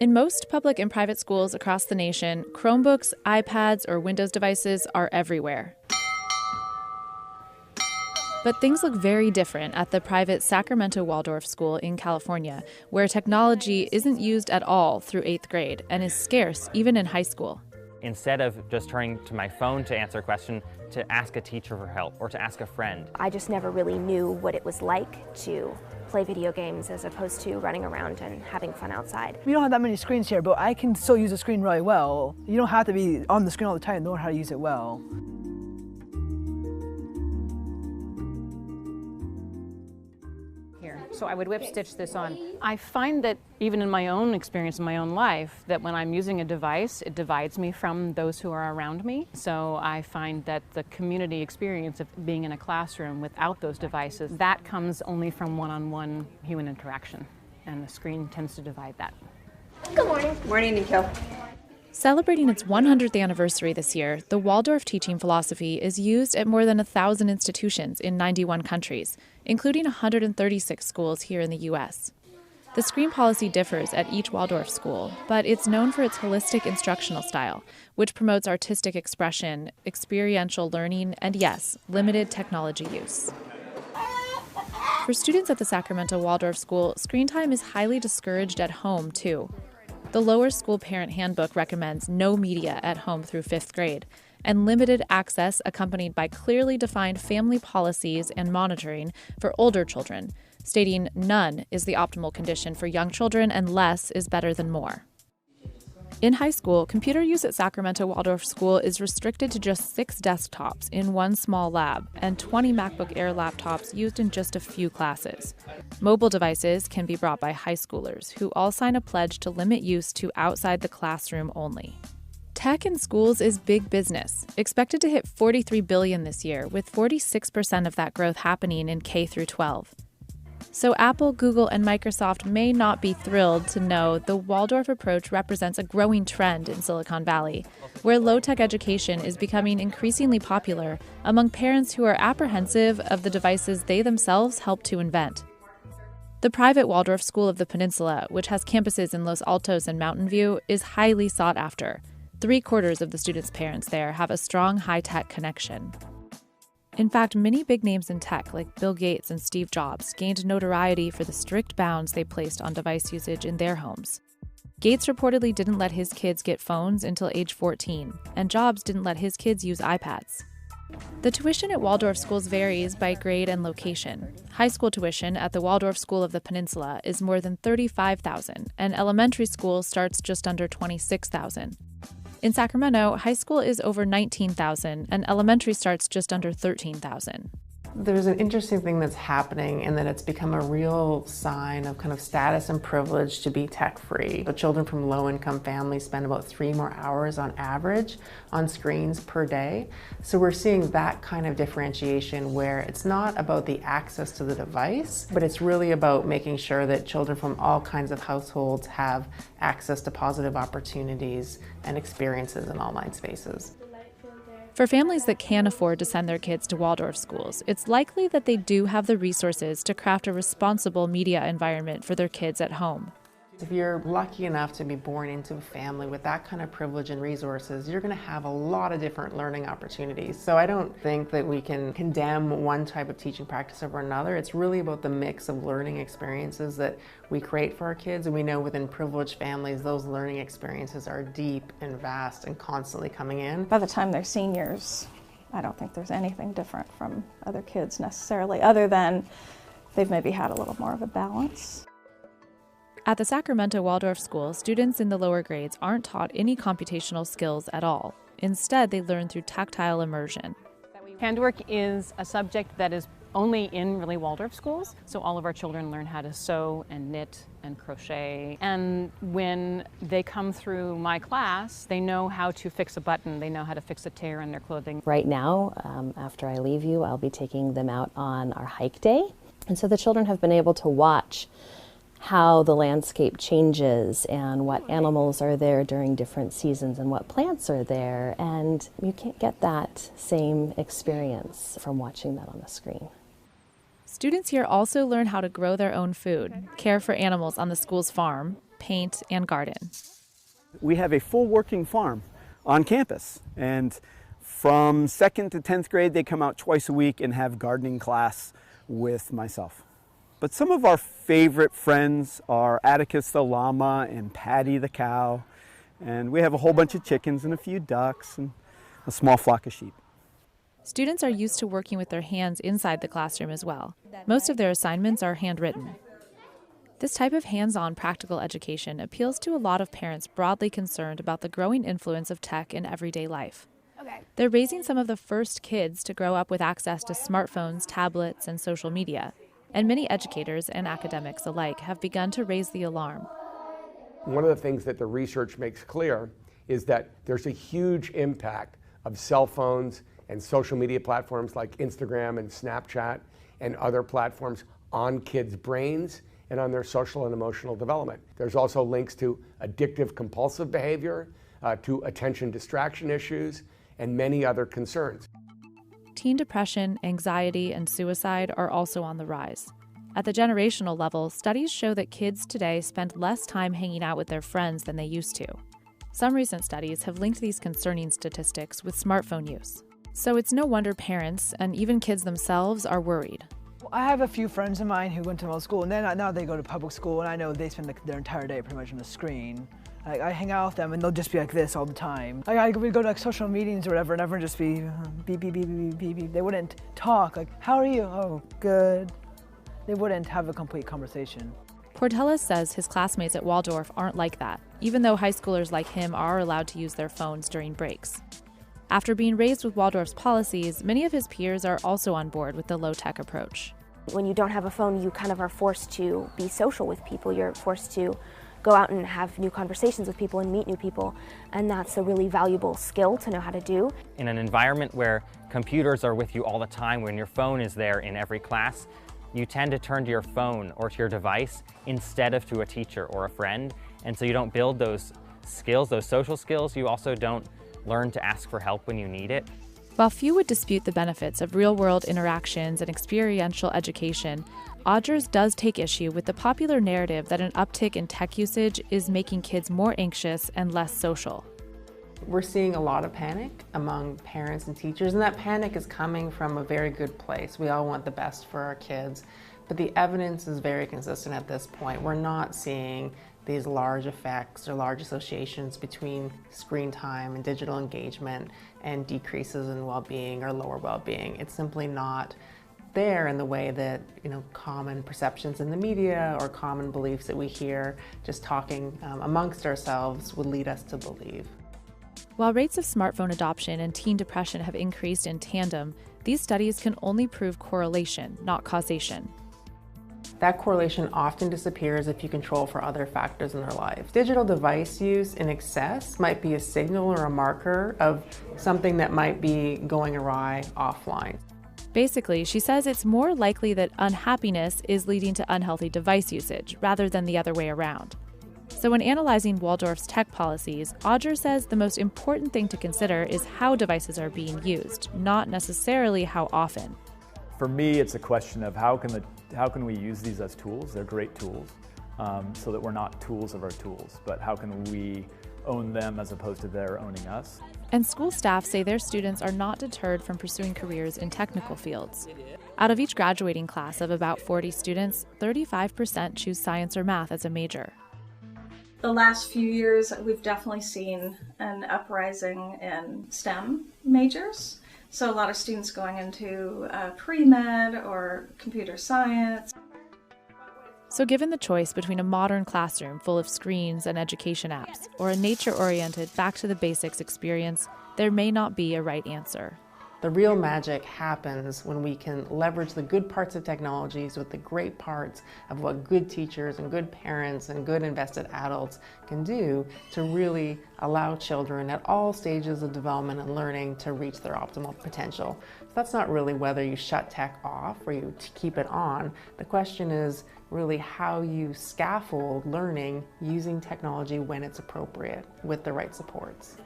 In most public and private schools across the nation, Chromebooks, iPads, or Windows devices are everywhere. But things look very different at the private Sacramento Waldorf School in California, where technology isn't used at all through 8th grade and is scarce even in high school. Instead of just turning to my phone to answer a question, to ask a teacher for help or to ask a friend. I just never really knew what it was like to play video games as opposed to running around and having fun outside. We don't have that many screens here, but I can still use the screen really well. You don't have to be on the screen all the time to know how to use it well. So I would whip stitch this on. I find that even in my own experience in my own life, that when I'm using a device, it divides me from those who are around me. So I find that the community experience of being in a classroom without those devices, that comes only from one-on-one human interaction. And the screen tends to divide that. Good morning. Morning, Nico. Celebrating its 100th anniversary this year, the Waldorf teaching philosophy is used at more than 1,000 institutions in 91 countries, including 136 schools here in the U.S. The screen policy differs at each Waldorf school, but it's known for its holistic instructional style, which promotes artistic expression, experiential learning, and yes, limited technology use. For students at the Sacramento Waldorf School, screen time is highly discouraged at home, too. The lower school parent handbook recommends no media at home through 5th grade, and limited access accompanied by clearly defined family policies and monitoring for older children, stating none is the optimal condition for young children and less is better than more. In high school, computer use at Sacramento Waldorf School is restricted to just 6 desktops in one small lab and 20 MacBook Air laptops used in just a few classes. Mobile devices can be brought by high schoolers, who all sign a pledge to limit use to outside the classroom only. Tech in schools is big business, expected to hit $43 billion this year, with 46% of that growth happening in K through 12. So Apple, Google, and Microsoft may not be thrilled to know the Waldorf approach represents a growing trend in Silicon Valley, where low-tech education is becoming increasingly popular among parents who are apprehensive of the devices they themselves helped to invent. The private Waldorf School of the Peninsula, which has campuses in Los Altos and Mountain View, is highly sought after. 3/4 of the students' parents there have a strong high-tech connection. In fact, many big names in tech, like Bill Gates and Steve Jobs, gained notoriety for the strict bounds they placed on device usage in their homes. Gates reportedly didn't let his kids get phones until age 14, and Jobs didn't let his kids use iPads. The tuition at Waldorf schools varies by grade and location. High school tuition at the Waldorf School of the Peninsula is more than $35,000, and elementary school starts just under $26,000. In Sacramento, high school is over $19,000 and elementary starts just under $13,000. There's an interesting thing that's happening in that it's become a real sign of kind of status and privilege to be tech-free. So children from low-income families spend about 3 more hours on average on screens per day. So we're seeing that kind of differentiation where it's not about the access to the device, but it's really about making sure that children from all kinds of households have access to positive opportunities and experiences in online spaces. For families that can afford to send their kids to Waldorf schools, it's likely that they do have the resources to craft a responsible media environment for their kids at home. If you're lucky enough to be born into a family with that kind of privilege and resources, you're going to have a lot of different learning opportunities. So I don't think that we can condemn one type of teaching practice over another. It's really about the mix of learning experiences that we create for our kids. And we know within privileged families, those learning experiences are deep and vast and constantly coming in. By the time they're seniors, I don't think there's anything different from other kids necessarily, other than they've maybe had a little more of a balance. At the Sacramento Waldorf School, students in the lower grades aren't taught any computational skills at all. Instead, they learn through tactile immersion. Handwork is a subject that is only in really Waldorf schools, so all of our children learn how to sew and knit and crochet. And when they come through my class, they know how to fix a button, they know how to fix a tear in their clothing. Right now, after I leave you, I'll be taking them out on our hike day. And so the children have been able to watch how the landscape changes and what animals are there during different seasons and what plants are there. And you can't get that same experience from watching that on a screen. Students here also learn how to grow their own food, care for animals on the school's farm, paint, and garden. We have a full working farm on campus, and from 2nd to 10th grade they come out twice a week and have gardening class with myself. But some of our favorite friends are Atticus the llama and Patty the cow, and we have a whole bunch of chickens and a few ducks and a small flock of sheep. Students are used to working with their hands inside the classroom as well. Most of their assignments are handwritten. This type of hands-on practical education appeals to a lot of parents broadly concerned about the growing influence of tech in everyday life. They're raising some of the first kids to grow up with access to smartphones, tablets, and social media. And many educators and academics alike have begun to raise the alarm. One of the things that the research makes clear is that there's a huge impact of cell phones and social media platforms like Instagram and Snapchat and other platforms on kids' brains and on their social and emotional development. There's also links to addictive compulsive behavior, to attention distraction issues, and many other concerns. Teen depression, anxiety, and suicide are also on the rise. At the generational level, studies show that kids today spend less time hanging out with their friends than they used to. Some recent studies have linked these concerning statistics with smartphone use. So it's no wonder parents, and even kids themselves, are worried. I have a few friends of mine who went to middle school, and then now they go to public school, and I know they spend their entire day pretty much on the screen. I hang out with them, and they'll just be like this all the time. We go to like social meetings or whatever, and everyone just be beep, beep, beep, beep, beep, beep. They wouldn't talk, like, how are you? Oh, good. They wouldn't have a complete conversation. Portela says his classmates at Waldorf aren't like that, even though high schoolers like him are allowed to use their phones during breaks. After being raised with Waldorf's policies, many of his peers are also on board with the low-tech approach. When you don't have a phone, you kind of are forced to be social with people. You're forced to go out and have new conversations with people and meet new people, and that's a really valuable skill to know how to do. In an environment where computers are with you all the time, when your phone is there in every class, you tend to turn to your phone or to your device instead of to a teacher or a friend, and so you don't build those skills, those social skills. You also don't learn to ask for help when you need it. While few would dispute the benefits of real-world interactions and experiential education, Odgers does take issue with the popular narrative that an uptick in tech usage is making kids more anxious and less social. We're seeing a lot of panic among parents and teachers, and that panic is coming from a very good place. We all want the best for our kids, but the evidence is very consistent at this point. We're not seeing these large effects or large associations between screen time and digital engagement and decreases in well-being or lower well-being. It's simply not there in the way that, common perceptions in the media or common beliefs that we hear just talking amongst ourselves would lead us to believe. While rates of smartphone adoption and teen depression have increased in tandem, these studies can only prove correlation, not causation. That correlation often disappears if you control for other factors in their life. Digital device use in excess might be a signal or a marker of something that might be going awry offline. Basically, she says it's more likely that unhappiness is leading to unhealthy device usage rather than the other way around. So when analyzing Waldorf's tech policies, Odger says the most important thing to consider is how devices are being used, not necessarily how often. For me, it's a question of how can we use these as tools? They're great tools, so that we're not tools of our tools, but how can we own them as opposed to their owning us? And school staff say their students are not deterred from pursuing careers in technical fields. Out of each graduating class of about 40 students, 35% choose science or math as a major. The last few years, we've definitely seen an uprising in STEM majors. So a lot of students going into pre-med or computer science. So given the choice between a modern classroom full of screens and education apps or a nature-oriented, back-to-the-basics experience, there may not be a right answer. The real magic happens when we can leverage the good parts of technologies with the great parts of what good teachers and good parents and good invested adults can do to really allow children at all stages of development and learning to reach their optimal potential. So that's not really whether you shut tech off or you keep it on. The question is really how you scaffold learning using technology when it's appropriate with the right supports.